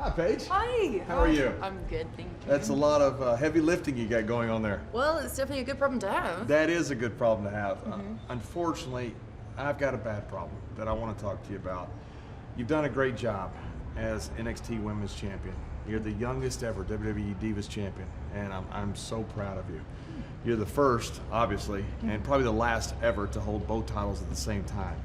Hi, Paige. Hi. How are you? I'm good, thank you. That's a lot of heavy lifting you got going on there. Well, it's definitely a good problem to have. That is a good problem to have. Unfortunately, I've got a bad problem that I want to talk to you about. You've done a great job as NXT Women's Champion. You're the youngest ever WWE Divas Champion, and I'm so proud of you. You're the first, obviously, and probably the last ever to hold both titles at the same time.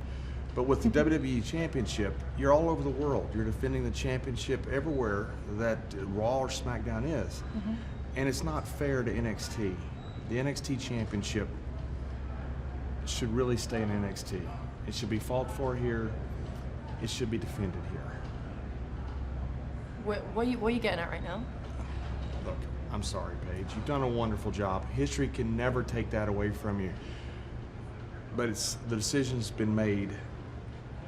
But with the WWE Championship, you're all over the world. You're defending the championship everywhere that Raw or SmackDown is. And it's not fair to NXT. The NXT Championship should really stay in NXT. It should be fought for here. It should be defended here. What are you getting at right now? Look, I'm sorry, Paige. You've done a wonderful job. History can never take that away from you. But the decision's been made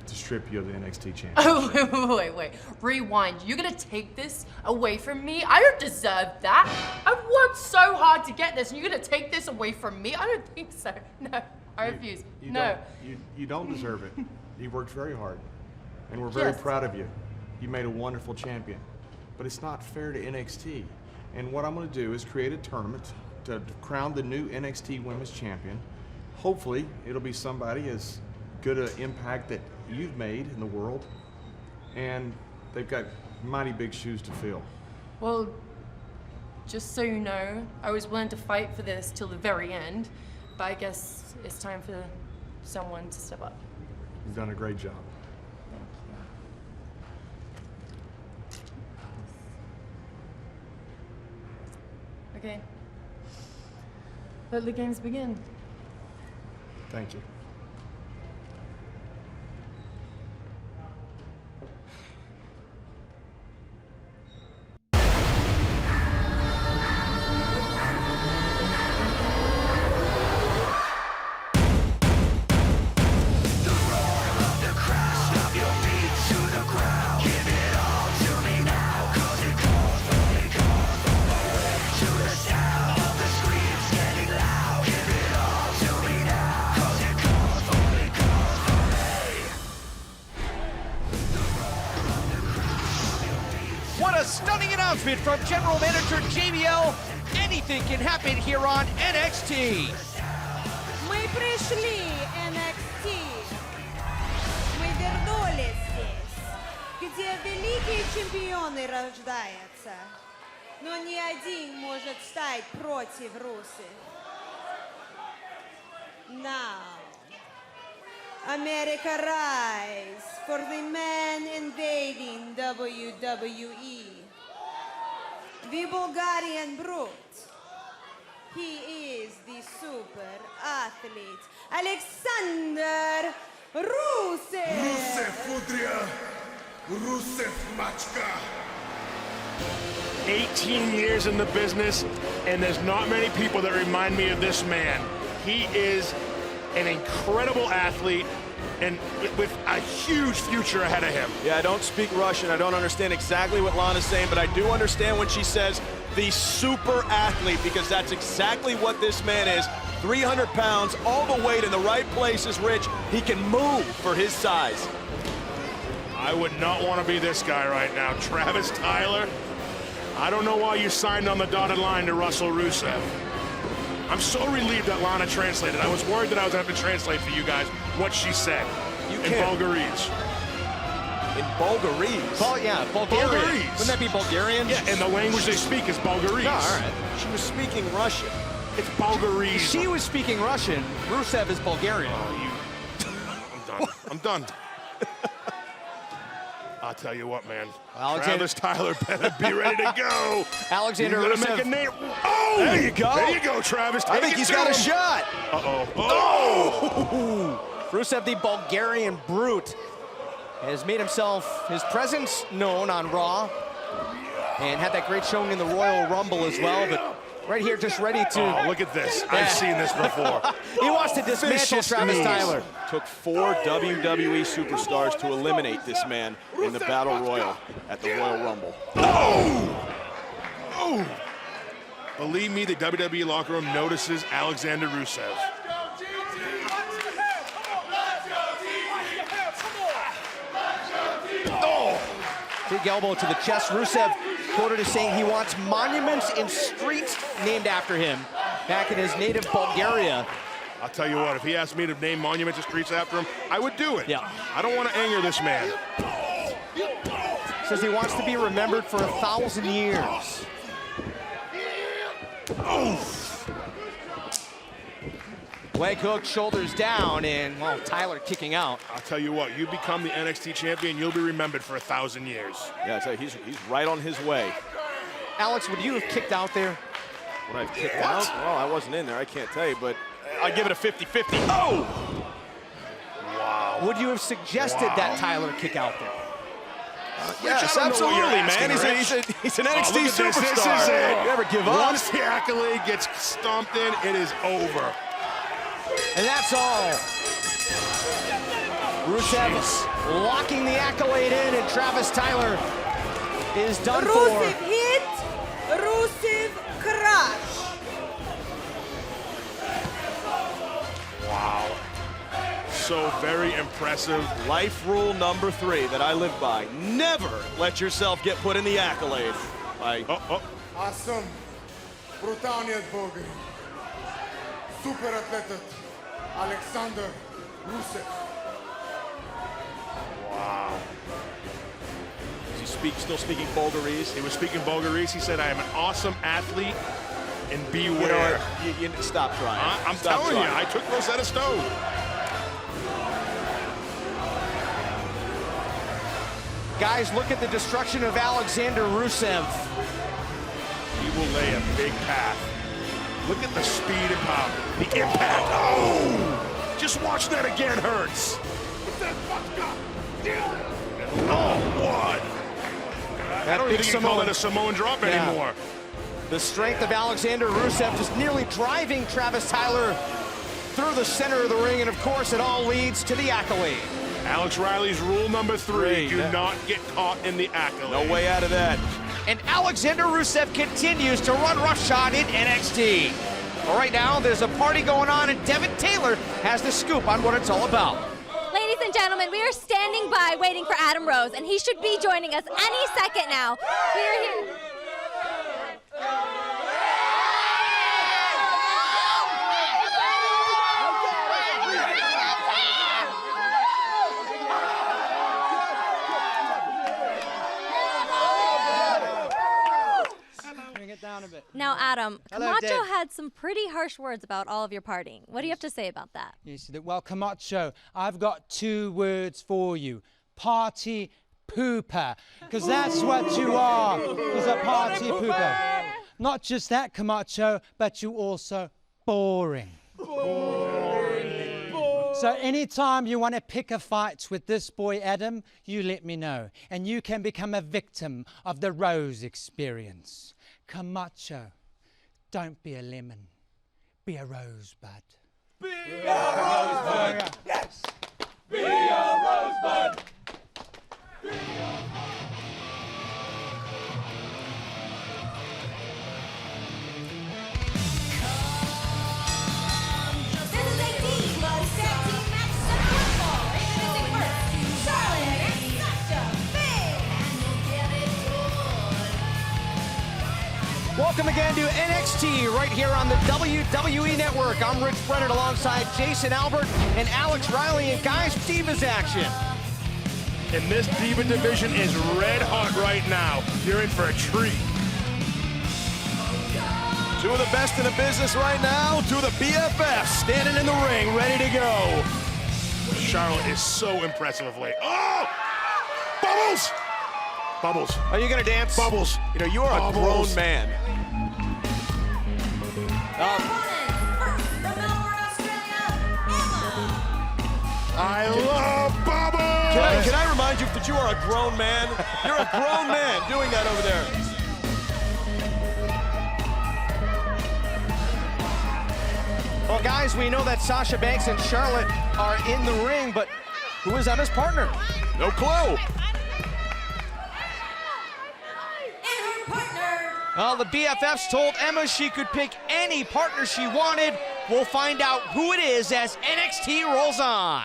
to strip you of the NXT Championship. Oh, wait. Rewind. You're gonna take this away from me? I don't deserve that. I've worked so hard to get this, and you're gonna take this away from me? I don't think so. No, I refuse. No. You don't deserve it. You worked very hard. And we're very Yes. proud of you. You made a wonderful champion. But it's not fair to NXT. And what I'm going to do is create a tournament to crown the new NXT Women's Champion. Hopefully, it'll be somebody as good an impact that you've made in the world. And they've got mighty big shoes to fill. Well, just so you know, I was willing to fight for this till the very end, but I guess it's time for someone to step up. You've done a great job. Okay. Let the games begin. Thank you. What a stunning announcement from General Manager JBL. Anything can happen here on NXT. Мы пришли, NXT. Мы вернулись здесь, где великие чемпионы рождаются. Но ни один может стать против Руси. Now, America rise for the man invading WWE. The Bulgarian brute. He is the super athlete, Alexander Rusev. Rusev Udria, Rusev Machka. 18 years in the business, and there's not many people that remind me of this man. He is an incredible athlete and with a huge future ahead of him. Yeah, I don't speak Russian. I don't understand exactly what Lana's saying, but I do understand when she says the super athlete, because that's exactly what this man is. 300 pounds, all the weight in the right places, Rich. He can move for his size. I would not want to be this guy right now. Travis Tyler, I don't know why you signed on the dotted line to Russell Rusev. I'm so relieved that Lana translated. I was worried that I was going to have to translate for you guys what she said. You in can't. Bulgarese. In Bulgarese? Bulgarian. Bulgarese. Wouldn't that be Bulgarian? Yeah, and the language they speak is Bulgarese. No, all right. She was speaking Russian. It's Bulgarese. She was speaking Russian. Rusev is Bulgarian. I'm done. I'll tell you what, man. Alexander- Travis Tyler better be ready to go. Alexander He's gonna Rusev. make a name. Oh! There you go. There you go, Travis. I think he's got a shot. Uh-oh. Oh! Rusev, the Bulgarian brute, has made himself, his presence known on Raw, and had that great showing in the Royal Rumble as well, but right here just ready to... Oh, look at this. I've seen this before. He wants to dismantle Vicious Travis knees. Tyler. Took 4 WWE superstars to eliminate this man in the Battle Royal at the Royal Rumble. Oh! Oh! Believe me, the WWE locker room notices Alexander Rusev. Oh! Big elbow to the chest. Rusev quoted as saying he wants monuments and streets named after him back in his native Bulgaria. I'll tell you what, if he asked me to name monuments and streets after him, I would do it. Yeah. I don't want to anger this man. Says he wants to be remembered for 1,000 years. Leg hook, shoulders down, and, well, Tyler kicking out. I'll tell you what, you become the NXT champion, you'll be remembered for 1,000 years. Yeah, I tell you, he's right on his way. Alex, would you have kicked out there? When I kicked out? Well, I wasn't in there, I can't tell you, but I'd give it a 50-50. Oh! Wow. Would you have suggested that Tyler kick out there? Yes, I don't know what you're absolutely, man. asking, He's an Oh, NXT look at superstar. this is it. You never give up. Once the accolade gets stomped in, it is over. And that's all. Rusev locking the accolade in, and Travis Tyler is done Rusev for. hit, Rusev crush. Wow. So very impressive. Life rule number 3 that I live by. Never let yourself get put in the accolade. Аз бруталният българин. Супер атлетът Александър Русев. Wow. Is he still speaking Bulgarese? He was speaking Bulgarese. He said, I am an awesome athlete, and beware. You know what? You stop trying. I'm Stop telling you, trying. I took Rosetta Stone. Guys, look at the destruction of Alexander Rusev. He will lay a big path. Look at the speed and power. The impact. Oh! Just watch that again, hurts. Oh, what? I don't even think you call it a Samoan drop anymore. The strength of Alexander Rusev just nearly driving Travis Tyler through the center of the ring, and of course it all leads to the accolade. Alex Riley's rule number 3, do not get caught in the accolade. No way out of that. And Alexander Rusev continues to run roughshod in NXT. Well, right now, there's a party going on, and Devin Taylor has the scoop on what it's all about. Ladies and gentlemen, we are standing by waiting for Adam Rose, and he should be joining us any second now. We are here. Now, Adam, Camacho had some pretty harsh words about all of your partying. What do you have to say about that? Yes, well, Camacho, I've got 2 words for you. Party pooper. Because that's what you are, is a party pooper. Not just that, Camacho, but you also boring. So anytime you want to pick a fight with this boy Adam, you let me know. And you can become a victim of the Rose experience. Camacho, don't be a lemon, be a rosebud. Be a rosebud! Yes! Be a rosebud! Be a... Welcome again to NXT right here on the WWE Network. I'm Rich Brennan alongside Jason Albert and Alex Riley, and guys, Divas action. And this Diva division is red hot right now. You're in for a treat. 2 of the best in the business right now. 2 of the BFFs standing in the ring, ready to go. Charlotte is so impressive of late. Oh! Bubbles! Bubbles. Are you gonna dance? Bubbles. You know, you are a grown man. I love Bubbles! Can I remind you that you are a grown man? You're a grown man doing that over there. Well, guys, we know that Sasha Banks and Charlotte are in the ring, but who is Emma's partner? No clue. Well, the BFFs told Emma she could pick any partner she wanted. We'll find out who it is as NXT rolls on.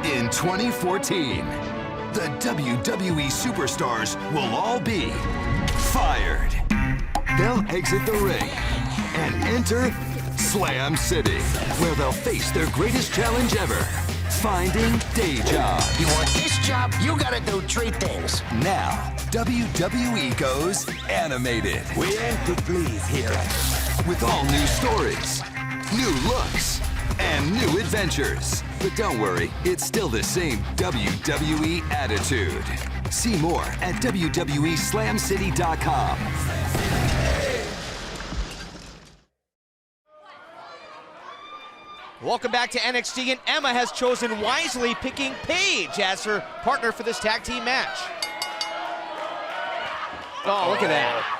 In 2014, the WWE superstars will all be fired. They'll exit the ring and enter Slam City, where they'll face their greatest challenge ever, finding day job. You want this job? You gotta do 3 things. Now, WWE goes animated. We aim to please here. With all new stories, new looks, and new adventures. But don't worry, it's still the same WWE attitude. See more at WWESlamCity.com. Welcome back to NXT, and Emma has chosen wisely, picking Paige as her partner for this tag team match. Oh, look at that.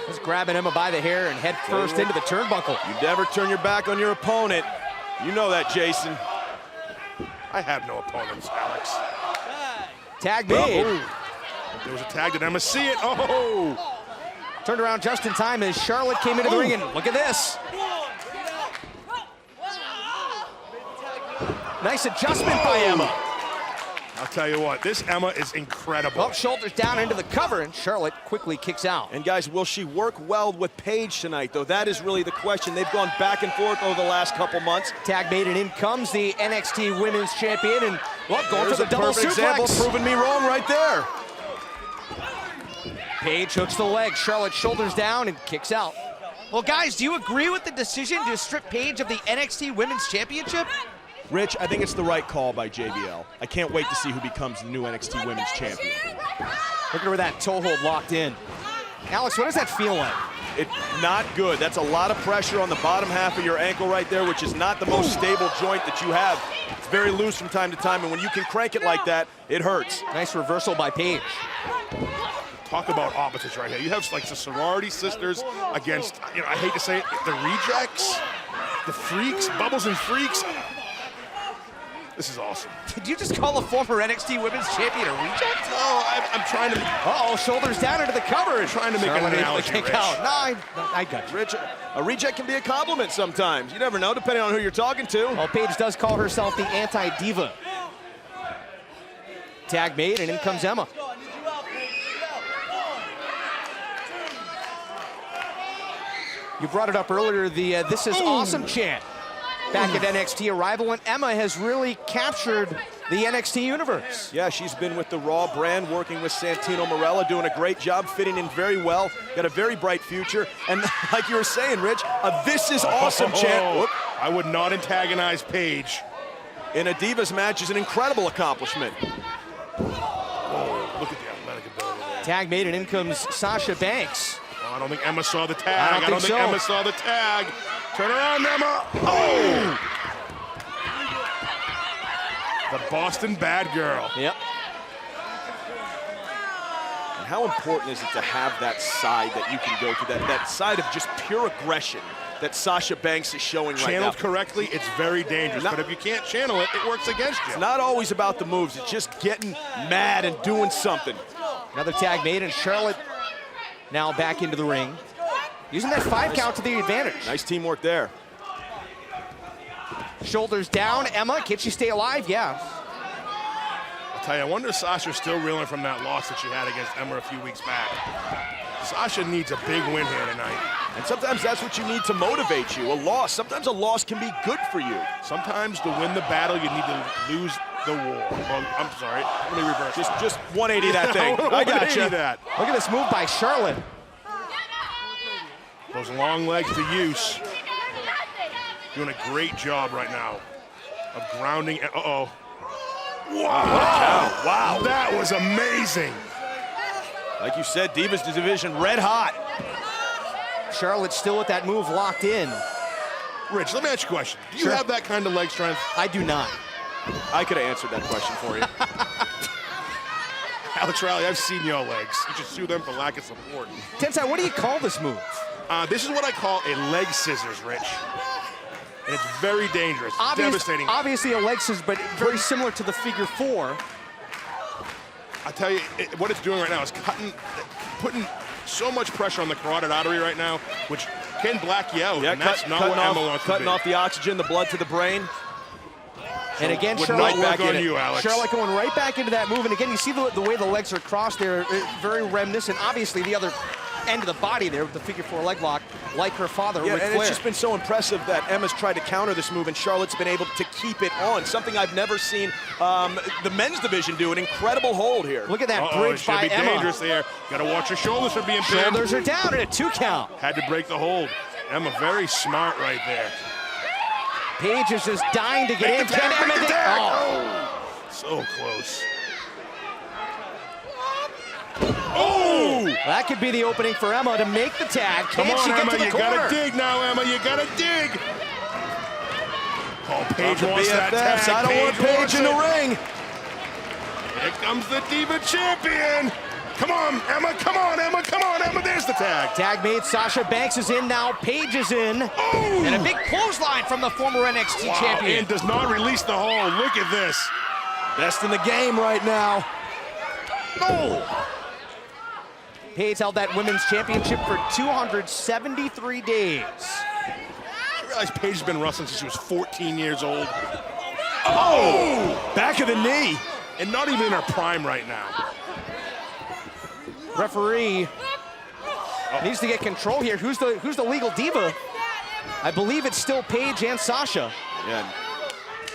Just grabbing Emma by the hair and head first into the turnbuckle. You never turn your back on your opponent. You know that, Jason. I have no opponents, Alex. Tag made. Oh. There was a tag. Did Emma see it? Oh! Turned around just in time as Charlotte came into the ring, and look at this. Nice adjustment by Emma. I'll tell you what, this Emma is incredible. Well, shoulders down into the cover, and Charlotte quickly kicks out. And guys, will she work well with Paige tonight, though? That is really the question. They've gone back and forth over the last couple months. Tag made, and in comes the NXT Women's Champion, and well, going There's for the double perfect suplex. example, proving me wrong right there. Paige hooks the leg, Charlotte shoulders down and kicks out. Well, guys, do you agree with the decision to strip Paige of the NXT Women's Championship? Rich, I think it's the right call by JBL. I can't wait to see who becomes the new NXT Women's Champion. Look at where that toe hold locked in. Alex, what does that feel like? It's not good. That's a lot of pressure on the bottom half of your ankle right there, which is not the most stable joint that you have. It's very loose from time to time, and when you can crank it like that, it hurts. Nice reversal by Paige. Talk about opposites right here. You have like the sorority sisters against, you know, I hate to say it, the rejects, the freaks, Bubbles and Freaks. This is awesome. Did you just call a former NXT Women's Champion a reject? No, I'm trying to. Uh-oh, shoulders down into the cover. And trying to make an analogy, kick Rich. out. No, I got you. Rich, a reject can be a compliment sometimes. You never know, depending on who you're talking to. Well, Paige does call herself the anti-diva. Tag made, and in comes Emma. You brought it up earlier, the This Is Awesome chant. Back at NXT arrival, and Emma has really captured the NXT universe. Yeah, she's been with the Raw brand, working with Santino Marella, doing a great job, fitting in very well, got a very bright future. And like you were saying, Rich, a This Is Awesome chant. Whoop. I would not antagonize Paige. In a Divas match is an incredible accomplishment. Oh, look at the athletic ability there. Tag made, and in comes Sasha Banks. Oh, I don't think Emma saw the tag. I don't think so. Emma saw the tag. Turn around, Emma. Oh! The Boston Bad Girl. Yep. And how important is it to have that side that you can go to, that side of just pure aggression that Sasha Banks is showing right now? Channeled correctly, it's very dangerous. But if you can't channel it, it works against you. It's not always about the moves. It's just getting mad and doing something. Another tag made, and Charlotte now back into the ring. Using that 5 count to the advantage. Nice teamwork there. Shoulders down, Emma, can she stay alive? Yeah. I'll tell you, I wonder if Sasha's still reeling from that loss that she had against Emma a few weeks back. Sasha needs a big win here tonight. And sometimes that's what you need to motivate you, a loss. Sometimes a loss can be good for you. Sometimes to win the battle, you need to lose the war. Well, I'm sorry, let me reverse. Just 180 that thing. I got you. That. Look at this move by Charlotte. Those long legs to use. Doing a great job right now of grounding. Uh-oh. Wow. Wow. That was amazing. Like you said, Divas division red hot. Charlotte's still with that move locked in. Rich, let me ask you a question. Do you have that kind of leg strength? I do not. I could have answered that question for you. Alex Riley, I've seen your legs. You just sue them for lack of support. Tensai, what do you call this move? This is what I call a leg scissors, Rich. And it's very dangerous, devastating. Obviously a leg scissors, but very similar to the figure 4. I tell you, what it's doing right now is putting so much pressure on the carotid artery right now, which can black you out. Yeah, and that's not what Emma wants to be. Cutting off the oxygen, the blood to the brain. And again, Would Charlotte not work on you, Alex. Charlotte going right back into that move. And again, you see the way the legs are crossed there, very reminiscent. Obviously, the other end of the body there with the figure 4 leg lock, like her father, Yeah, Ric and Flair. it's just been so impressive that Emma's tried to counter this move, and Charlotte's been able to keep it on. Something I've never seen the men's division do. An incredible hold here. Look at that Uh-oh, bridge it should by be Emma. dangerous there. Got to watch her shoulders from being pinned. Shoulders are down and a 2 count. Had to break the hold. Emma very smart right there. Paige is just dying to get in. Make the tag, Can Emma make the get- tag. Oh. So close. Oh! That could be the opening for Emma to make the tag. Come Can on, she get Emma, to the you corner? gotta dig now, Emma. You gotta dig. Oh, Paige The wants that BFFs. tag. I don't want Paige wants in the it. ring. Here comes the Diva Champion. Come on, Emma. Come on, Emma. Come on, Emma. There's the tag. Tag made. Sasha Banks is in now. Paige is in. Oh! And a big clothesline from the former NXT Wow, champion. and does not release the hold. Look at this. Best in the game right now. Oh! Paige held that women's championship for 273 days. I realize Paige has been wrestling since she was 14 years old. Oh! Back of the knee. And not even in her prime right now. Referee needs to get control here. Who's the legal diva? I believe it's still Paige and Sasha. Yeah.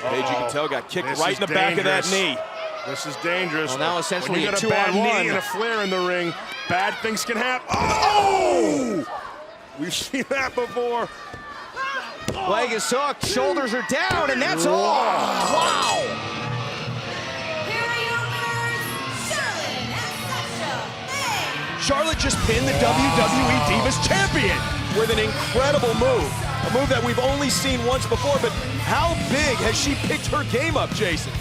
Paige, you can tell, got kicked This right is in the back of that dangerous. knee. This is dangerous. Well, now essentially when you a got a bad 2-on-1. knee and a flare in the ring, bad things can happen. Oh! We've seen that before. Leg is hooked, shoulders are down, and that's all. Wow! Here are your winners, Charlotte and Sasha. Charlotte just pinned the WWE Divas Champion with an incredible move. A move that we've only seen once before, but how big has she picked her game up, Jason?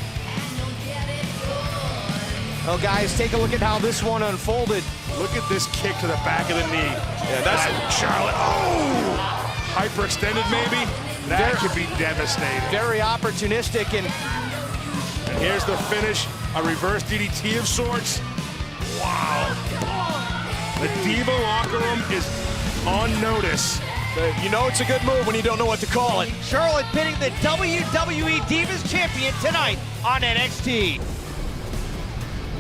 Well, guys, take a look at how this one unfolded. Look at this kick to the back of the knee. Yeah, that's Charlotte. Oh! Hyperextended maybe? That could be devastating. Very opportunistic, and And here's the finish, a reverse DDT of sorts. Wow. The Diva locker room is on notice. You know it's a good move when you don't know what to call it. Charlotte pinning the WWE Divas Champion tonight on NXT.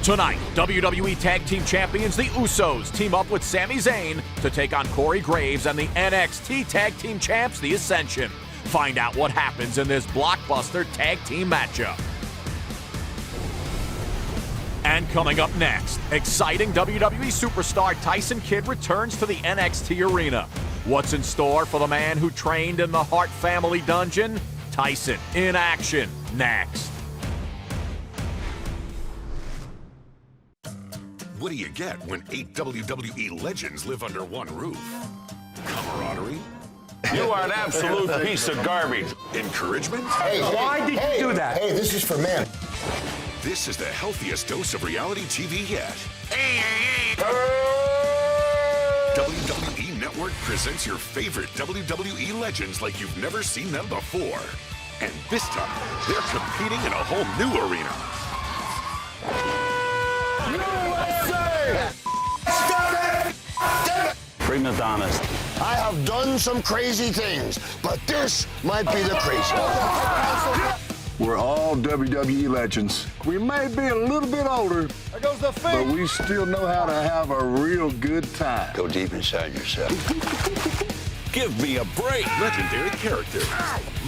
Tonight, WWE Tag Team Champions, the Usos, team up with Sami Zayn to take on Corey Graves and the NXT Tag Team Champs, the Ascension. Find out what happens in this blockbuster tag team matchup. And coming up next, exciting WWE superstar Tyson Kidd returns to the NXT arena. What's in store for the man who trained in the Hart family dungeon? Tyson in action next. What do you get when 8 WWE legends live under one roof? Camaraderie? You are an absolute piece of garbage. Encouragement? Hey, why did you do that? Hey, this is for men. This is the healthiest dose of reality TV yet. WWE Network presents your favorite WWE legends like you've never seen them before. And this time, they're competing in a whole new arena. USA! Stop it! Damn it! Prima donnas. I have done some crazy things, but this might be the craziest. We're all WWE legends. We may be a little bit older, There goes the but we still know how to have a real good time. Go deep inside yourself. Give me a break. Legendary characters,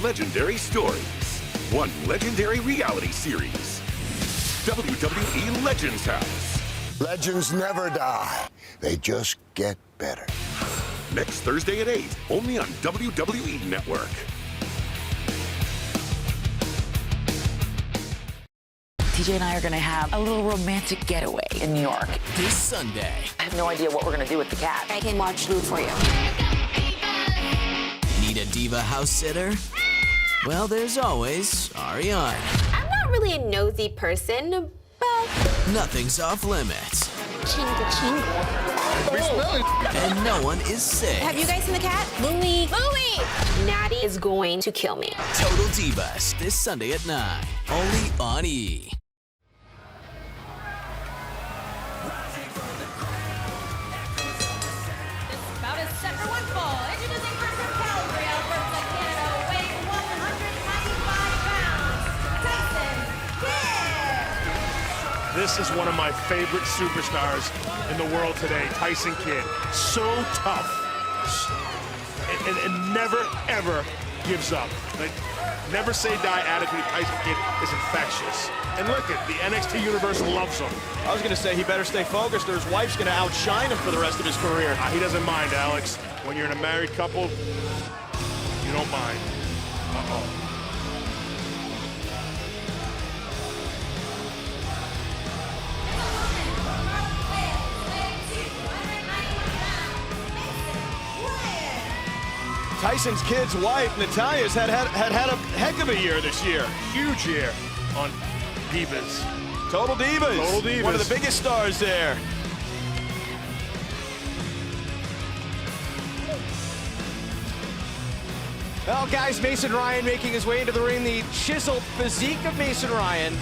legendary stories, one legendary reality series. WWE Legends House. Legends never die. They just get better. Next Thursday at 8, only on WWE Network. TJ and I are going to have a little romantic getaway in New York. This Sunday. I have no idea what we're going to do with the cat. I can watch Luke for you. Need a diva house sitter? Well, there's always Ariane. I'm not really a nosy person, but... Nothing's off limits. Chingle, chingle. And no one is safe. Have you guys seen the cat? Louie! Louie! Natty is going to kill me. Total Divas, this Sunday at 9. Only on E! Bout is set for one fall. Introducing her from Calgary, Alberta, Canada, weighing 195 pounds. This is one of my favorite superstars in the world today, Tyson Kidd. So tough. And never, ever gives up. Like, never say die attitude of Tyson Kidd is infectious. And look at the NXT universe loves him. I was going to say he better stay focused or his wife's going to outshine him for the rest of his career. He doesn't mind, Alex. When you're in a married couple, you don't mind. Uh-oh. Tyson Kidd's wife, Natalya's had a heck of a year this year. Huge year on Divas. Total Divas. Total Divas. One of the biggest stars there. Well, guys, Mason Ryan making his way into the ring. The chiseled physique of Mason Ryan.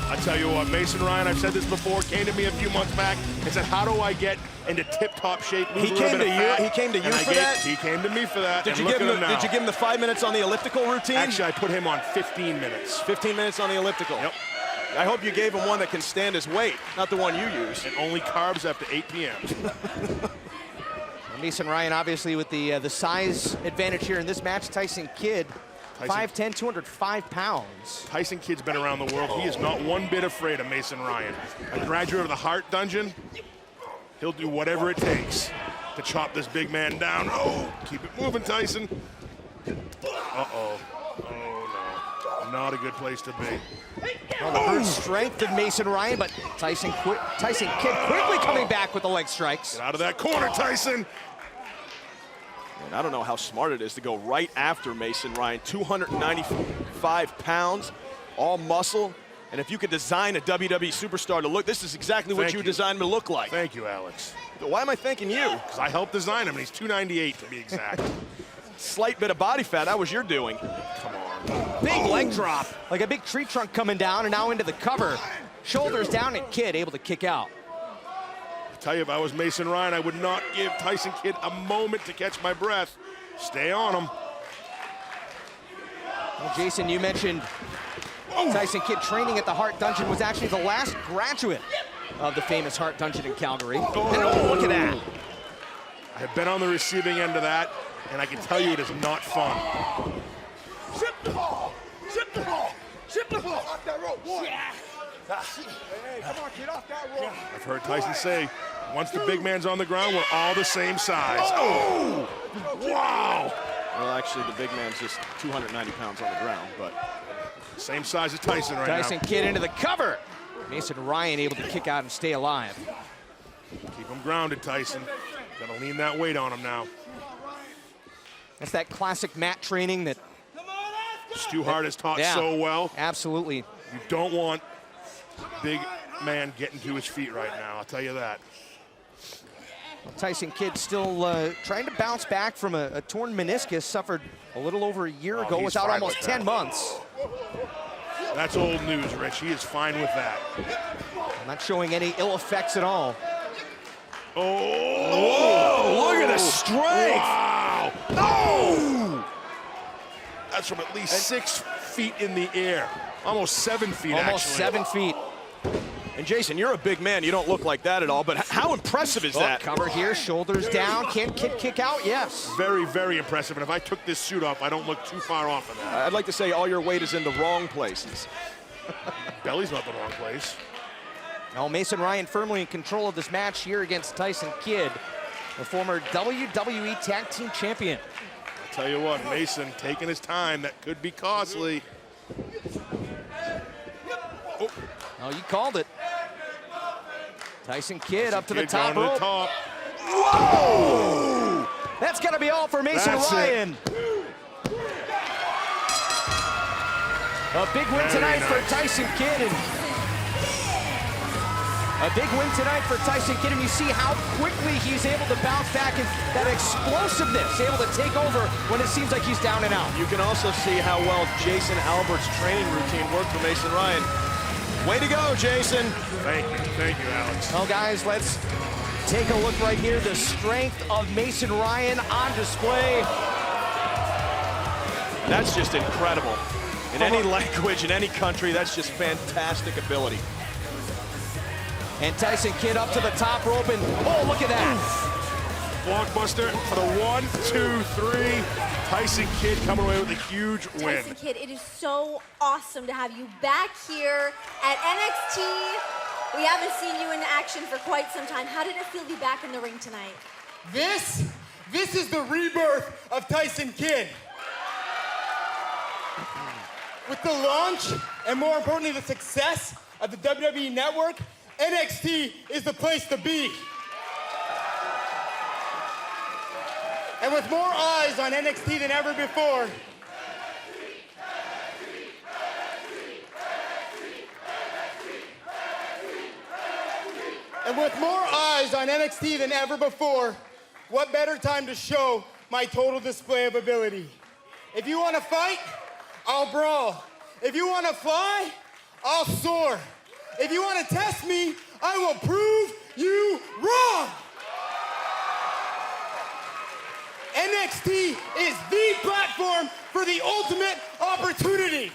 I tell you what, Mason Ryan, I've said this before, came to me a few months back and said, how do I get into tip-top shape? He came to you. He came to you for that. He came to me for that. Did you give him the 5 minutes on the elliptical routine? Actually, I put him on 15 minutes. 15 minutes on the elliptical. Yep. I hope you gave him one that can stand his weight, not the one you use. And only carbs after 8 p.m. Mason Ryan, obviously, with the size advantage here in this match. Tyson Kidd, 5'10", 205 pounds. Tyson Kidd's been around the world. He is not one bit afraid of Mason Ryan. A graduate of the Heart Dungeon, he'll do whatever it takes to chop this big man down. Oh, keep it moving, Tyson. Uh-oh. Oh, no. Not a good place to be. Well, the brute strength of Mason Ryan, but Tyson Kidd quickly coming back with the leg strikes. Get out of that corner, Tyson. And I don't know how smart it is to go right after Mason Ryan. 295 pounds, all muscle. And if you could design a WWE superstar to look, this is exactly what you designed him to look like. Thank you, Alex. Why am I thanking you? Because I helped design him, and he's 298 to be exact. Slight bit of body fat, that was your doing. Come on. Big leg drop, like a big tree trunk coming down, and now into the cover. Shoulders down, and Kidd able to kick out. I tell you, if I was Mason Ryan, I would not give Tyson Kidd a moment to catch my breath. Stay on him. Well, Jason, you mentioned Tyson Kidd training at the Heart Dungeon, was actually the last graduate of the famous Heart Dungeon in Calgary. Oh, look at that. I have been on the receiving end of that, and I can tell you it is not fun. Ship the ball! Ship the ball! Ship the ball! Off that rope, one. Hey, come on, get off that rope. I've heard Tyson say, once the big man's on the ground, we're all the same size. Oh! Wow! Well, actually, the big man's just 290 pounds on the ground, but same size as Tyson right now. Tyson Kidd into the cover. Mason Ryan able to kick out and stay alive. Keep him grounded, Tyson. Gotta lean that weight on him now. That's that classic mat training that Stu Hart has taught so well. Absolutely. You don't want big man getting to his feet right now, I'll tell you that. Tyson Kidd still trying to bounce back from a torn meniscus, suffered a little over a year ago, was out almost 10 months. That's old news, Rich. He is fine with that. Not showing any ill effects at all. Oh! Whoa, look at the strength! Wow! Oh! That's from at least 6 feet in the air. Almost 7 feet, Almost actually. 7 feet. And Jason, you're a big man. You don't look like that at all, but how impressive is that? Cover here, shoulders down. Can Kidd kick out? Yes. Very, very impressive. And if I took this suit off, I don't look too far off of that. I'd like to say all your weight is in the wrong places. Belly's not the wrong place. Now Mason Ryan firmly in control of this match here against Tyson Kidd, the former WWE Tag Team Champion. I'll tell you what, Mason taking his time. That could be costly. Oh, you called it. Tyson Kidd up to the Kidd top going to rope. the top. Whoa! That's gonna be all for Mason Ryan. A big win tonight for Tyson Kidd. A big win tonight for Tyson Kidd, and you see how quickly he's able to bounce back and that explosiveness, able to take over when it seems like he's down and out. You can also see how well Jason Albert's training routine worked for Mason Ryan. Way to go, Jason. Thank you, Alex. Well, guys, let's take a look right here. The strength of Mason Ryan on display. That's just incredible. In any language, in any country, that's just fantastic ability. And Tyson Kidd up to the top rope, and oh, look at that. Blockbuster for the 1, 2, 3. Tyson Kidd coming away with a huge win. Tyson Kidd, it is so awesome to have you back here at NXT. We haven't seen you in action for quite some time. How did it feel to be back in the ring tonight? This is the rebirth of Tyson Kidd. With the launch, and more importantly, the success of the WWE Network, NXT is the place to be. And with more eyes on NXT than ever before, what better time to show my total display of ability? If you want to fight, I'll brawl. If you want to fly, I'll soar. If you want to test me, I will prove you wrong. NXT is the platform for the ultimate opportunity.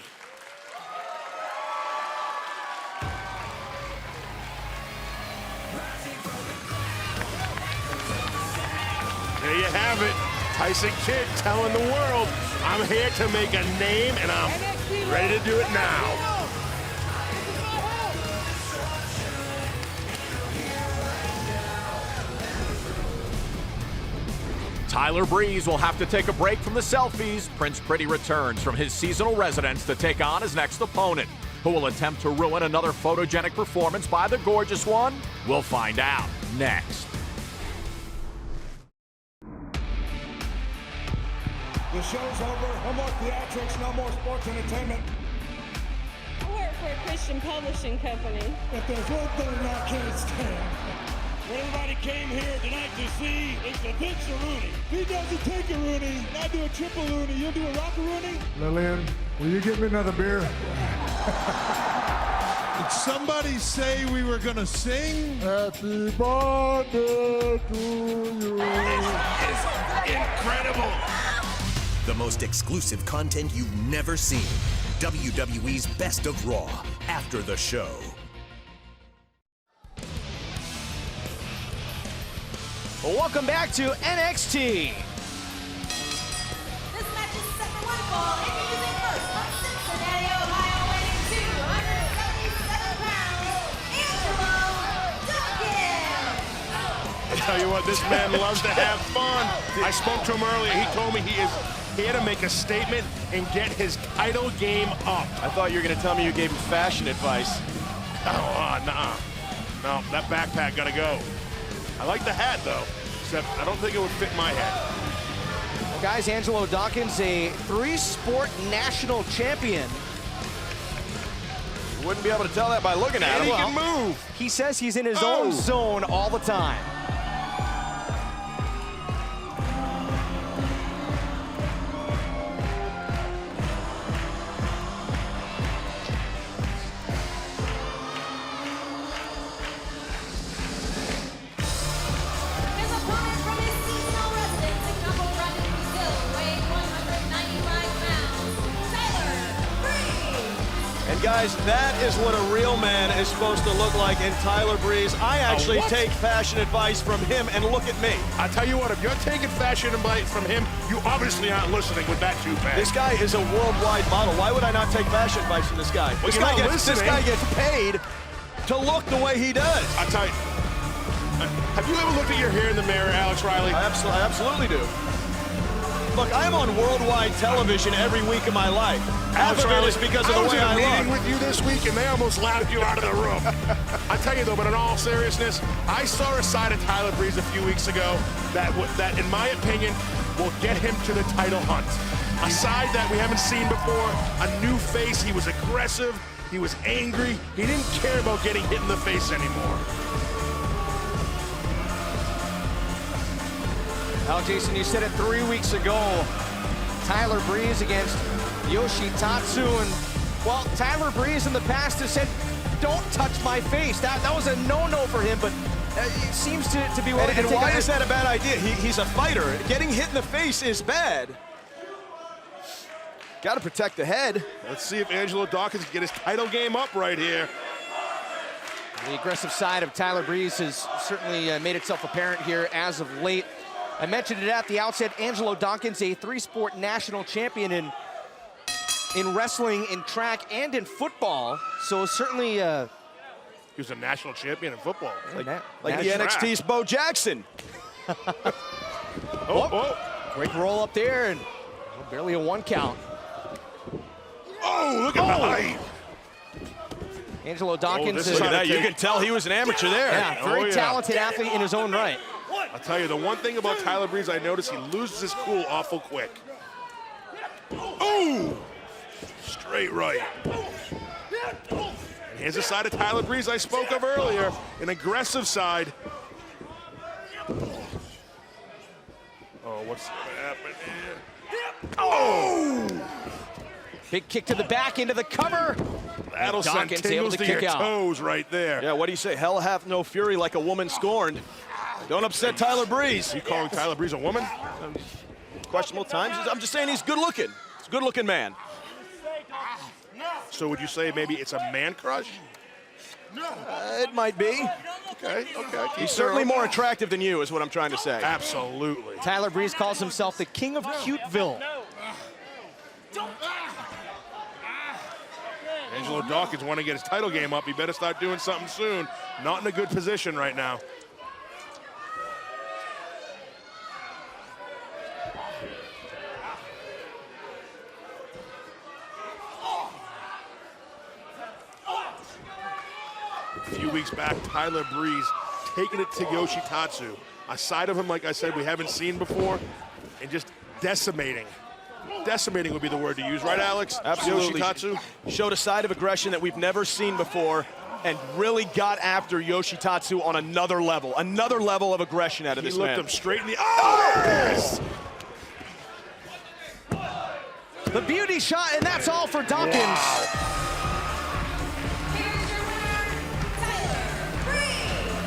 There you have it. Tyson Kidd telling the world, I'm here to make a name, and I'm ready to do it now. Tyler Breeze will have to take a break from the selfies. Prince Pretty returns from his seasonal residence to take on his next opponent. Who will attempt to ruin another photogenic performance by the gorgeous one? We'll find out next. The show's over. No more theatrics, no more sports entertainment. I work for a Christian publishing company. If there's one thing I can't stand, What everybody came here tonight to see is the Vince Rooney. he doesn't take a Rooney. I do a triple Rooney. You'll do a rocker Rooney? Lillian, will you get me another beer? Did somebody say we were gonna sing? Happy birthday to you. This is incredible. The most exclusive content you've never seen. WWE's Best of Raw after the show. Well, welcome back to NXT. This match is set for one fall. Introducing first from Cincinnati, Ohio, weighing 277 pounds, Angelo Dawkins. I tell you what, this man loves to have fun. I spoke to him earlier. He told me he is here to make a statement and get his title game up. I thought you were going to tell me you gave him fashion advice. Oh, nuh-uh. No, that backpack gotta go. I like the hat, though, except I don't think it would fit my head. Well, guys, Angelo Dawkins, a 3-sport national champion. You wouldn't be able to tell that by looking at And him. he can move. He says he's in his own zone all the time. His opponent from his seasonal residence in Campo Grande, Brazil, weighing 195 pounds, Tyler Breeze. And guys, that is what a real man is supposed to look like in Tyler Breeze. I actually take fashion advice from him, and look at me. I tell you what, if you're taking fashion advice from him, you obviously aren't listening with that toupee. This guy is a worldwide model. Why would I not take fashion advice from this guy? Well, This you're guy not gets paid to look the way he does. I tell you, have you ever looked at your hair in the mirror, Alex Riley? I absolutely do. Look, I'm on worldwide television every week of my life. Half of it is because of the way I was in a meeting look. with you this week, and they almost laughed you out of the room. I tell you though, but in all seriousness, I saw a side of Tyler Breeze a few weeks ago that, in my opinion, will get him to the title hunt. A side that we haven't seen before, a new face. He was aggressive. He was angry. He didn't care about getting hit in the face anymore. Now, Jason, you said it 3 weeks ago. Tyler Breeze against Yoshitatsu. And, well, Tyler Breeze in the past has said, don't touch my face. That was a no-no for him, but it seems to be willing to take why is that a bad idea? He's a fighter. Getting hit in the face is bad. Got to protect the head. Let's see if Angelo Dawkins can get his title game up right here. The aggressive side of Tyler Breeze has certainly made itself apparent here as of late. I mentioned it at the outset, Angelo Dawkins, a three-sport national champion in wrestling, in track, and in football. So certainly... he was a national champion in football. Like the NXT's Bo Jackson. Great roll up there, and barely a 1 count. Oh, look at the height. Angelo Dawkins. Look at that. You can tell he was an amateur there. Yeah, very talented athlete in his own right. I'll tell you, the one thing about Tyler Breeze, I noticed he loses his cool awful quick. Oh! Straight right. And here's the side of Tyler Breeze I spoke of earlier, an aggressive side. Oh, what's happening here? Oh! Big kick to the back, into the cover. That'll send tingles to your toes right there. Yeah, what do you say? Hell hath no fury like a woman scorned. Don't upset Tyler Breeze. You calling Tyler Breeze a woman? Questionable times. I'm just saying he's good looking. He's a good looking man. So would you say maybe it's a man crush? It might be. Okay. He's certainly more attractive than you, is what I'm trying to say. Absolutely. Tyler Breeze calls himself the king of Cuteville. Angelo Dawkins want to get his title game up. He better start doing something soon. Not in a good position right now. A few weeks back, Tyler Breeze taking it to Yoshitatsu. A side of him, like I said, we haven't seen before, and just decimating. Decimating would be the word to use, right, Alex? Absolutely. Yoshitatsu Showed a side of aggression that we've never seen before and really got after Yoshitatsu on another level of aggression out of this man. He looked him straight in the eyes. The beauty shot, and that's all for Dawkins. Wow.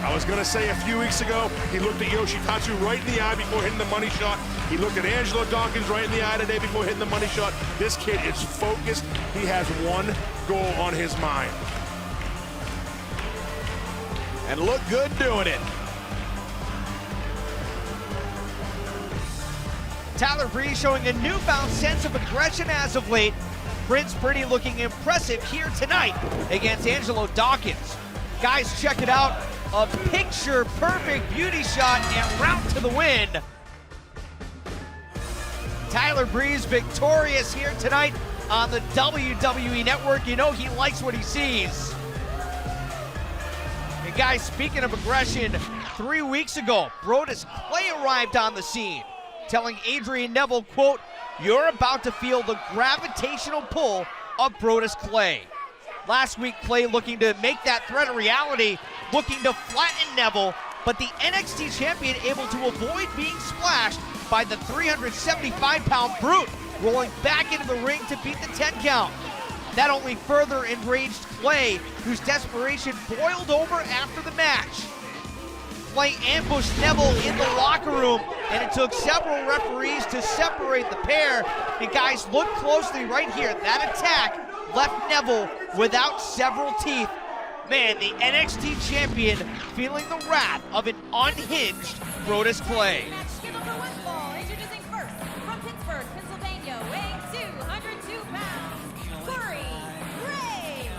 I was going to say a few weeks ago, he looked at Yoshitatsu right in the eye before hitting the money shot. He looked at Angelo Dawkins right in the eye today before hitting the money shot. This kid is focused. He has one goal on his mind. And look good doing it. Tyler Breeze showing a newfound sense of aggression as of late. Prince Pretty looking impressive here tonight against Angelo Dawkins. Guys, check it out. A picture-perfect beauty shot and route to the win. Tyler Breeze victorious here tonight on the WWE Network. You know he likes what he sees. And guys, speaking of aggression, 3 weeks ago, Brodus Clay arrived on the scene, telling Adrian Neville, quote, "You're about to feel the gravitational pull of Brodus Clay." Last week, Clay looking to make that threat a reality, looking to flatten Neville, but the NXT champion able to avoid being splashed by the 375-pound brute, rolling back into the ring to beat the 10 count. That only further enraged Clay, whose desperation boiled over after the match. Clay ambushed Neville in the locker room, and it took several referees to separate the pair. And guys, look closely right here. That attack left Neville without several teeth. Man, the NXT champion feeling the wrath of an unhinged Brodus Clay. Introducing first, from Pittsburgh, Pennsylvania, weighing 202 pounds, Corey Graves.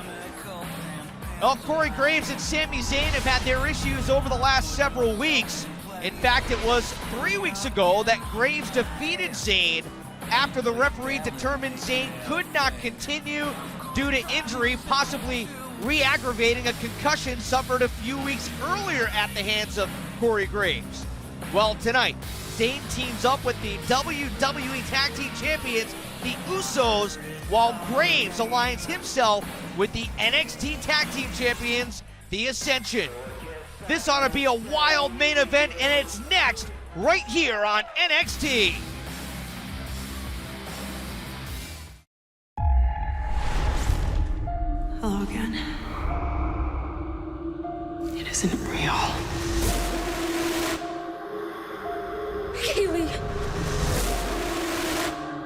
Well, Corey Graves and Sami Zayn have had their issues over the last several weeks. In fact, it was 3 weeks ago that Graves defeated Zayn after the referee determined Zayn could not continue due to injury, possibly re-aggravating a concussion suffered a few weeks earlier at the hands of Corey Graves. Well, tonight, Zayn teams up with the WWE Tag Team Champions, the Usos, while Graves aligns himself with the NXT Tag Team Champions, the Ascension. This ought to be a wild main event, and it's next, right here on NXT. Hello again. It isn't real. Kaylee.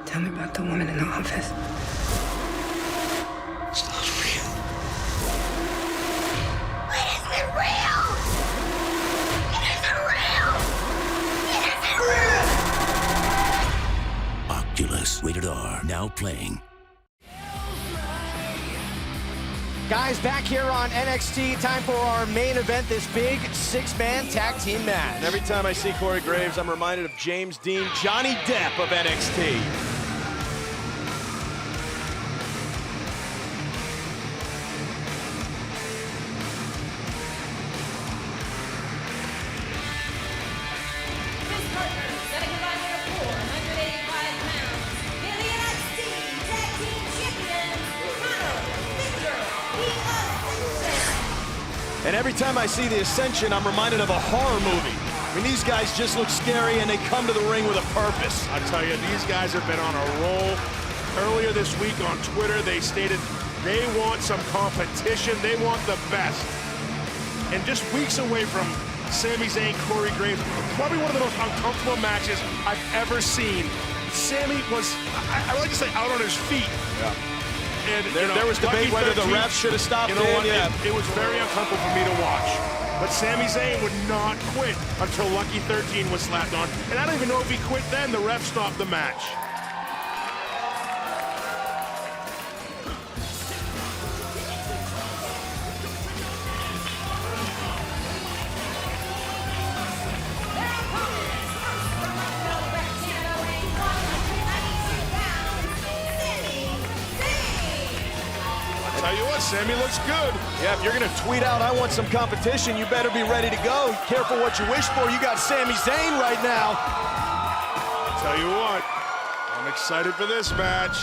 Tell me about the woman in the office. It's not real. It isn't real! It isn't real! It isn't real! Oculus, rated R, now playing. Guys, back here on NXT, time for our main event, this big six-man tag team match. And every time I see Corey Graves, I'm reminded of James Dean, Johnny Depp of NXT. His partners, at a combined weight of 485 pounds, the NXT Tag Team Champions, Connor, Victor, the Ascension. And every time I see the Ascension, I'm reminded of a horror movie. I mean, these guys just look scary, and they come to the ring with a purpose. I tell you, these guys have been on a roll. Earlier this week on Twitter, they stated they want some competition. They want the best. And just weeks away from Sami Zayn, Corey Graves, probably one of the most uncomfortable matches I've ever seen. Sami was, I like to say, out on his feet. Yeah. And, There was debate whether the ref should have stopped you know in. what? Yeah. It was very uncomfortable for me to watch. But Sami Zayn would not quit until Lucky 13 was slapped on. And I don't even know if he quit then. The ref stopped the match. Tell you what, Sami looks good. Yeah, if you're going to tweet out, I want some competition, you better be ready to go. Careful what you wish for. You got Sami Zayn right now. Tell you what, I'm excited for this match.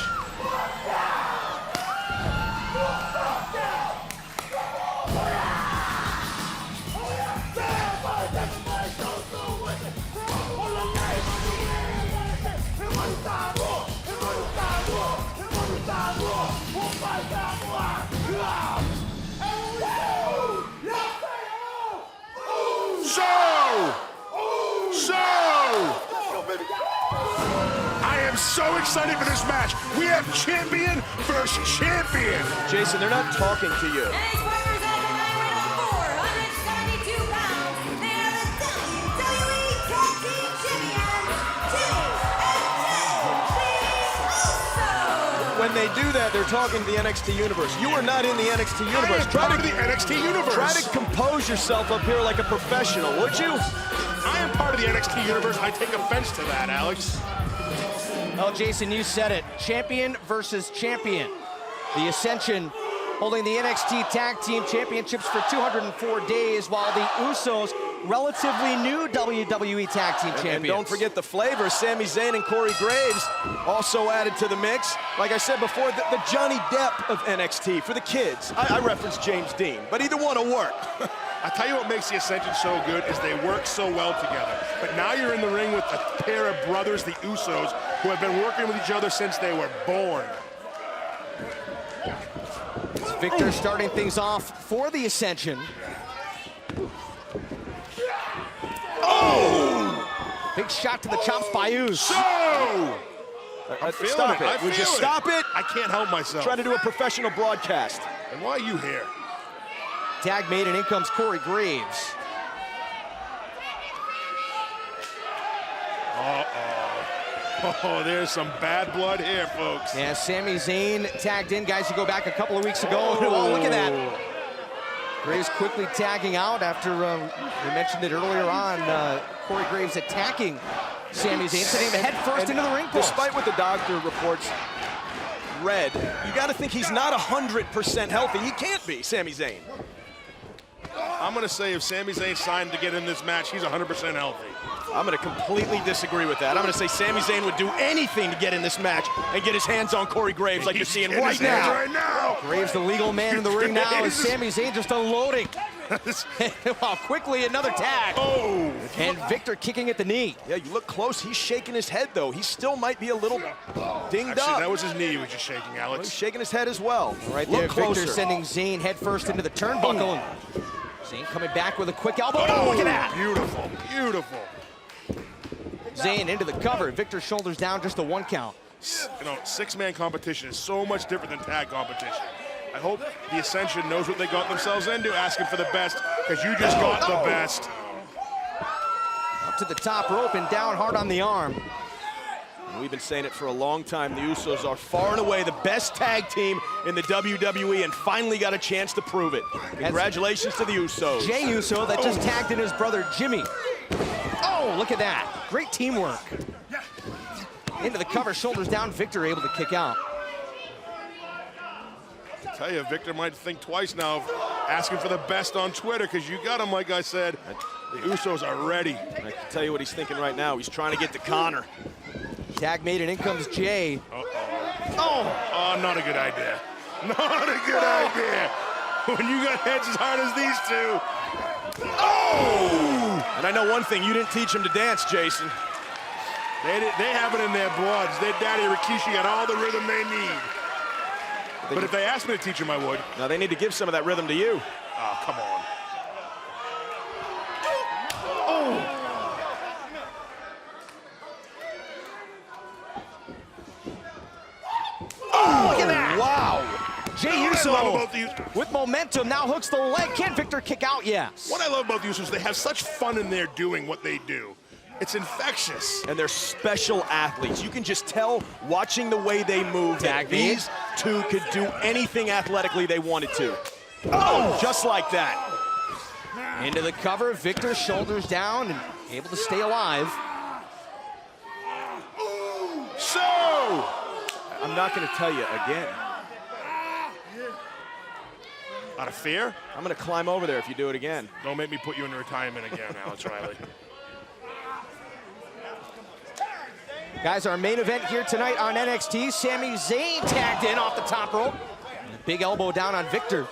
I am so excited for this match. We have champion versus champion. Jason, they're not talking to you. And his partners at a combined weight of 472 pounds, they are the WWE Tag Team Champions, TNT When they do that, they're talking to the NXT Universe. You are not in the NXT Universe. I am part of the NXT Universe. Try to compose yourself up here like a professional, would you? I am part of the NXT Universe. I take offense to that, Alex. Well, Jason, you said it. Champion versus champion. The Ascension holding the NXT Tag Team Championships for 204 days, while the Usos, relatively new WWE Tag Team Champions. And don't forget the flavor. Sami Zayn and Corey Graves also added to the mix. Like I said before, the Johnny Depp of NXT for the kids. I referenced James Dean, but either one will work. I tell you what makes the Ascension so good is they work so well together. But now you're in the ring with a pair of brothers, the Usos, who have been working with each other since they were born. It's Victor starting things off for the Ascension. Oh! Big shot to the chops by Uso. So! I'm feeling Stop it. it. Would you stop it? I can't help myself. Trying to do a professional broadcast. And why are you here? Tag made, and in comes Corey Graves. Oh, there's some bad blood here, folks. Yeah, Sami Zayn tagged in. Guys, you go back a couple of weeks ago. Oh, look at that. Graves quickly tagging out after we mentioned it earlier on. Corey Graves attacking Sami Zayn, sending him head first into the ring post. Despite what the doctor reports read, you got to think he's not 100% healthy. He can't be, Sami Zayn. I'm going to say if Sami Zayn signed to get in this match, he's 100% healthy. I'm going to completely disagree with that. I'm going to say Sami Zayn would do anything to get in this match and get his hands on Corey Graves like you're seeing right now. Right now. Graves, the legal man in the ring now, is Sami Zayn just unloading. Wow, quickly another tag. Oh! And Victor kicking at the knee. Yeah, you look close. He's shaking his head, though. He still might be a little dinged Actually, up. that was his knee he was just shaking, Well, Alex. he's shaking his head as well. Right Look there, closer. Victor sending Zayn head first into the turnbuckle. Zayn coming back with a quick elbow. Oh, look at that. Beautiful, beautiful. Zayn into the cover. Victor's shoulders down, just a 1 count. six-man competition is so much different than tag competition. I hope the Ascension knows what they got themselves into, asking for the best, because you just got the best. Up to the top rope and down hard on the arm. And we've been saying it for a long time. The Usos are far and away the best tag team in the WWE and finally got a chance to prove it. Congratulations to the Usos. Jey Uso that just tagged in his brother Jimmy. Oh, look at that. Great teamwork. Into the cover, shoulders down, Victor able to kick out. I tell you, Victor might think twice now of asking for the best on Twitter, because you got him, like I said. The Usos are ready. I can tell you what he's thinking right now. He's trying to get to Connor. Tag made, and in comes Jey. Oh, not a good idea. Not a good idea. When you got heads as hard as these two. Oh! And I know one thing, you didn't teach him to dance, Jason. They have it in their bloods. Their daddy Rikishi got all the rhythm they need. But if they asked me to teach them, I would. Now they need to give some of that rhythm to you. Oh, come on. Oh, look at that! Wow! Jey What I Uso love about these- with momentum now hooks the leg. Can Victor kick out? Yes. What I love about the Usos, they have such fun in there doing what they do. It's infectious. And they're special athletes. You can just tell watching the way they move that these two could do anything athletically they wanted to. Oh, just like that. Into the cover, Victor shoulders down and able to stay alive. So, I'm not going to tell you again. Out of fear? I'm going to climb over there if you do it again. Don't make me put you into retirement again, Alex Riley. Guys, our main event here tonight on NXT, Sami Zayn tagged in off the top rope. And a big elbow down on Victor.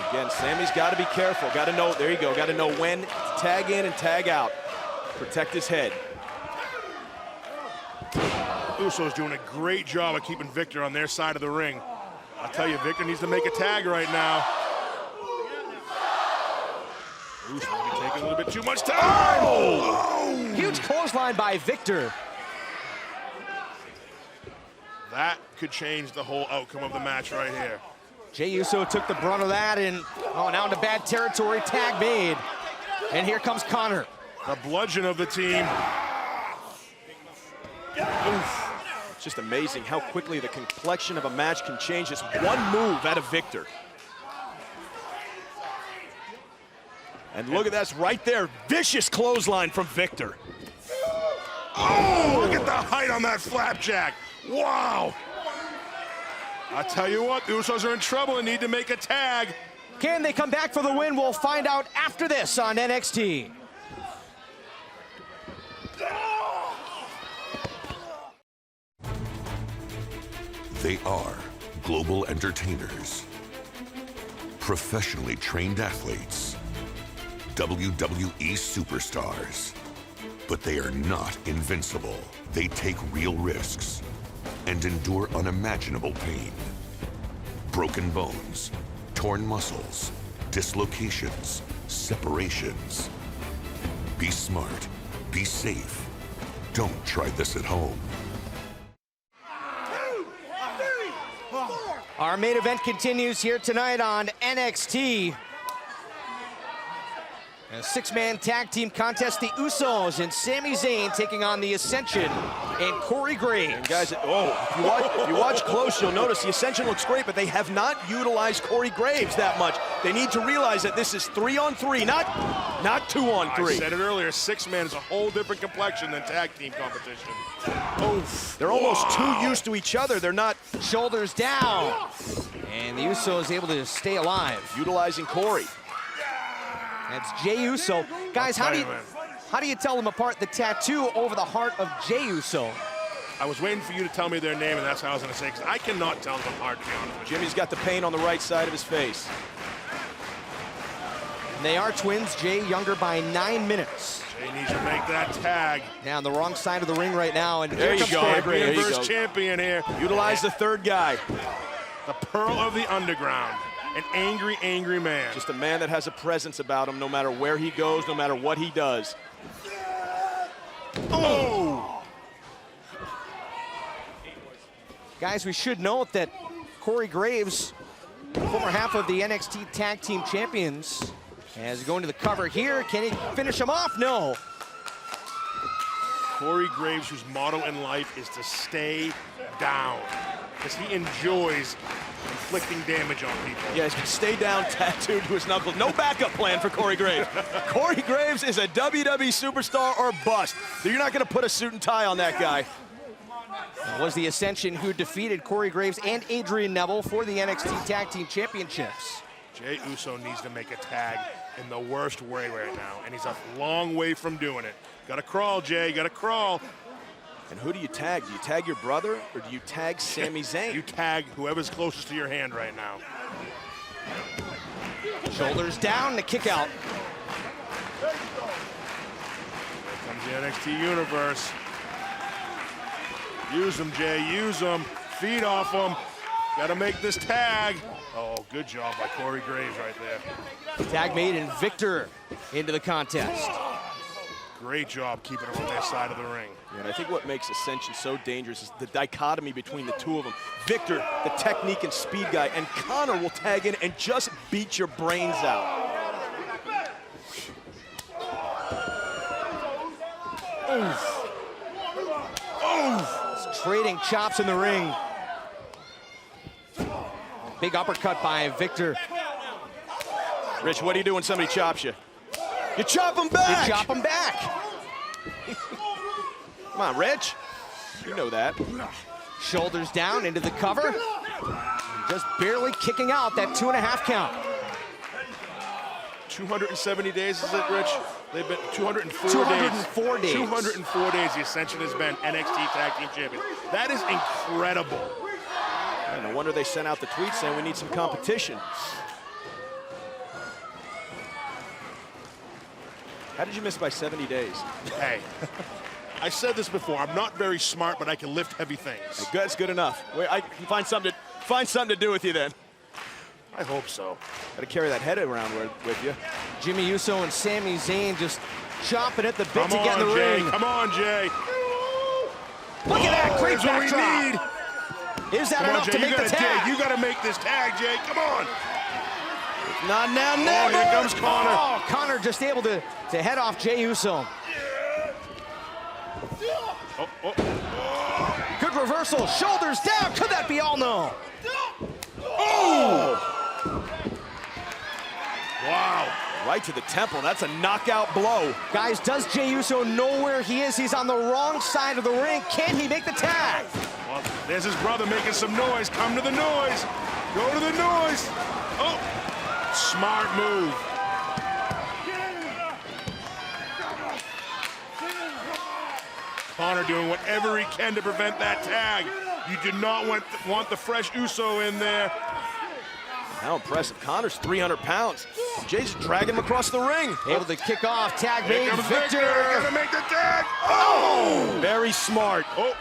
Again, Sammy's got to be careful. Got to know, there you go, got to know when to tag in and tag out. Protect his head. Uso's doing a great job of keeping Victor on their side of the ring. I'll tell you, Victor needs to make a tag right now. Uso might be taking a little bit too much time. Oh! Huge clothesline by Victor. That could change the whole outcome of the match right here. Jey Uso took the brunt of that, and now into bad territory, tag made. And here comes Connor. The bludgeon of the team. Oof. It's just amazing how quickly the complexion of a match can change. Just one move out of Victor. And look at that, right there. Vicious clothesline from Victor. Oh, look at the height on that flapjack. Wow. I tell you what, the Usos are in trouble and need to make a tag. Can they come back for the win? We'll find out after this on NXT. They are global entertainers, professionally trained athletes, WWE superstars. But they are not invincible. They take real risks and endure unimaginable pain. Broken bones, torn muscles, dislocations, separations. Be smart, be safe. Don't try this at home. Our main event continues here tonight on NXT. A six-man tag team contest, the Usos and Sami Zayn taking on the Ascension and Corey Graves. And guys, if you watch close, you'll notice the Ascension looks great, but they have not utilized Corey Graves that much. They need to realize that this is 3-on-3, not 2-on-3. I said it earlier, six-man is a whole different complexion than tag team competition. Oh, they're almost too used to each other. They're not. Shoulders down. And the Usos able to stay alive. Utilizing Corey. That's Jey Uso. Guys, how do you tell them apart, the tattoo over the heart of Jey Uso? I was waiting for you to tell me their name, and that's how I was going to say, because I cannot tell them apart, to be honest with you. Jimmy's got the pain on the right side of his face. And they are twins. Jey younger by 9 minutes. Jey needs to make that tag. Now on the wrong side of the ring right now. And there you go. Champion versus champion here. Utilize the third guy. The Pearl of the Underground. An angry, angry man. Just a man that has a presence about him no matter where he goes, no matter what he does. Oh! Guys, we should note that Corey Graves, former half of the NXT Tag Team Champions, as going to the cover here. Can he finish him off? No. Corey Graves, whose motto in life is to stay down, because he enjoys inflicting damage on people. Yeah, he's got stay down tattooed to his knuckles. No backup plan for Corey Graves. Corey Graves is a WWE superstar or bust. You're not going to put a suit and tie on that guy. It was the Ascension who defeated Corey Graves and Adrian Neville for the NXT Tag Team Championships. Jey Uso needs to make a tag in the worst way right now, and he's a long way from doing it. Gotta crawl, Jay, gotta crawl. And who do you tag? Do you tag your brother, or do you tag Sami Zayn? You tag whoever's closest to your hand right now. Shoulders down, the kick out. Here comes the NXT Universe. Use them, Jay, use them. Feed off them. Gotta make this tag. Oh, good job by Corey Graves right there. Tag made and Victor into the contest. Great job keeping him on their side of the ring. Yeah, and I think what makes Ascension so dangerous is the dichotomy between the two of them. Victor, the technique and speed guy, and Connor will tag in and just beat your brains out. Oof. Oof. Trading chops in the ring. Big uppercut by Victor. Rich, what do you do when somebody chops you? You chop them back! You chop them back. Come on, Rich. You know that. Shoulders down into the cover. Just barely kicking out that 2.5 count. 270 days, is it, Rich? They've been 204 days. 204 days. 204 days the Ascension has been NXT Tag Team Champions. That is incredible. Yeah, no wonder they sent out the tweet saying we need some competition. How did you miss by 70 days? Hey, I said this before. I'm not very smart, but I can lift heavy things. That's good enough. Wait, I can find something to do with you then. I hope so. Got to carry that head around with you. Jimmy Uso and Sami Zayn just chomping at the bit to get in the Jay. ring. Come on, Jay. Look at that great That's what we backdrop. need. Is that Come on, enough Jay, to make the tag? You got to make this tag, Jay. Come on. Not now, Oh, never. here comes Connor. Oh, Connor just able to head off Jey Uso. Good reversal, shoulders down. Could that be all? No. Oh! Wow. Right to the temple. That's a knockout blow. Guys, does Jey Uso know where he is? He's on the wrong side of the ring. Can he make the tag? Well, there's his brother making some noise. Come to the noise. Go to the noise. Oh, smart move. Connor doing whatever he can to prevent that tag. You do not want the fresh Uso in there. How impressive. Connor's 300 pounds. Jay's dragging him across the ring. Able to kick off. Tag made. Here comes Victor. Gonna make the tag. Oh! Very smart. Oh.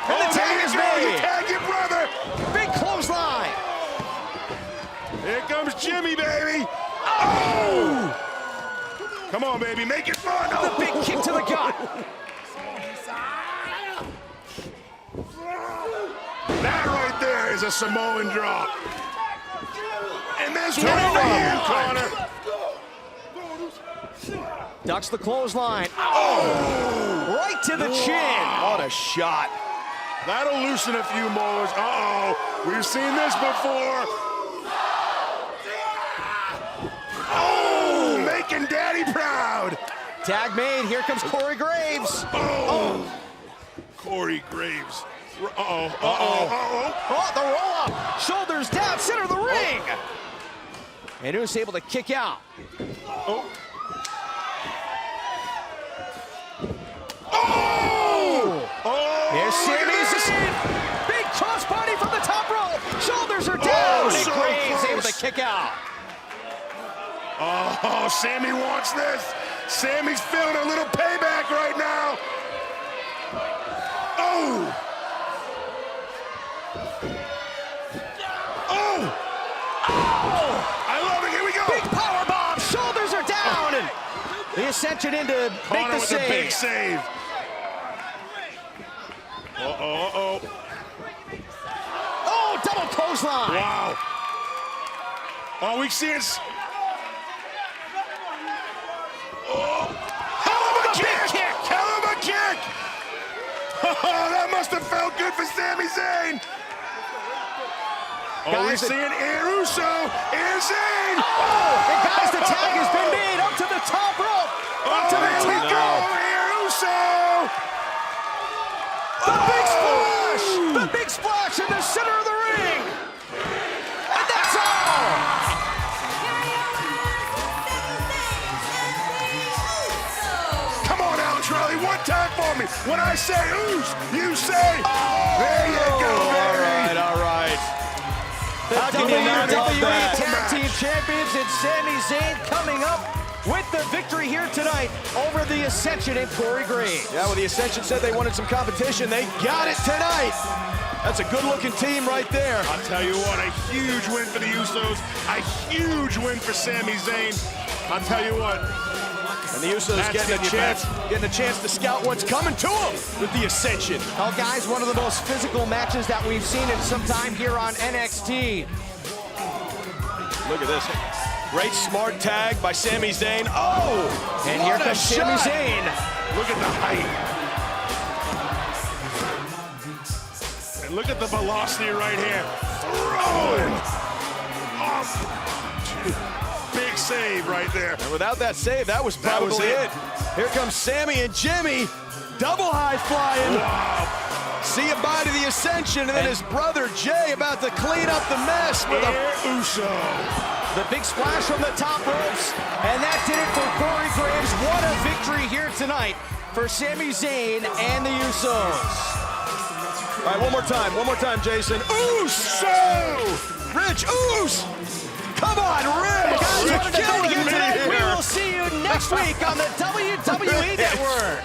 And the tag is made. Tag your brother. Big clothesline. Here comes Jimmy, baby. Oh! Come on, baby, make it fun. The big kick to the gut. That right there is a Samoan drop. And there's one for you, Connor. Ducks the clothesline. Oh! Right to the chin. What a shot. That'll loosen a few molars. Uh-oh, we've seen this before. Oh, making Daddy proud. Tag made. Here comes Corey Graves. Oh. Corey Graves. Uh-oh, uh-oh, uh-oh. Oh, the roll-up. Shoulders down, center of the ring. And Uso able to kick out. Oh. Oh! Oh! Here's Sami Zayn. Big crossbody from the top rope. Shoulders are down. And so Graves able close. to kick out. Oh, Sammy wants this. Sammy's feeling a little payback right now. Oh! Oh! Oh! I love it. Here we go. Big power bomb. Shoulders are down. And the Ascension in to make Connor the with save. a big save. Uh-oh. Oh, double clothesline. Wow. All we see is... Oh, hell of a kick! Hell of a kick! Oh, that must have felt good for Sami Zayn. All we're seeing here, Uso and Zayn. Oh, and guys, the tag has been made up to the top rope. Up to the Here we top. go, here, Uso. The big splash! The big splash in the center of the ring. And that's all. Come on, Alex Riley, one time for me. When I say ooze, you say, there you go, baby. All right. The How can you not love WWE that? Tag Team Champions and Sami Zayn coming up with the victory here tonight over the Ascension and Corey Graves. Yeah, well, the Ascension said they wanted some competition. They got it tonight. That's a good-looking team right there. I'll tell you what, a huge win for the Usos, a huge win for Sami Zayn. I'll tell you what. And the Usos That's getting a chance to scout what's coming to them with the Ascension. Oh, guys, one of the most physical matches that we've seen in some time here on NXT. Look at this. Great smart tag by Sami Zayn. Oh! And what here comes a Sami shot. Zayn. Look at the height. And look at the velocity right here. Throwing off. Big save right there. And without that save, that was probably it. Here comes Sammy and Jimmy. Double high flying. Wow. See you bye to the Ascension, and then his brother Jay about to clean up the mess with a Uso. The big splash from the top ropes, and that did it for Corey Graves. What a victory here tonight for Sami Zayn and the Usos. All right, one more time, Jason. Uso! Rich, Uso! Come on, Rich! Guys, You're what a debate killing here me tonight. We here. will see you next week on the WWE Network.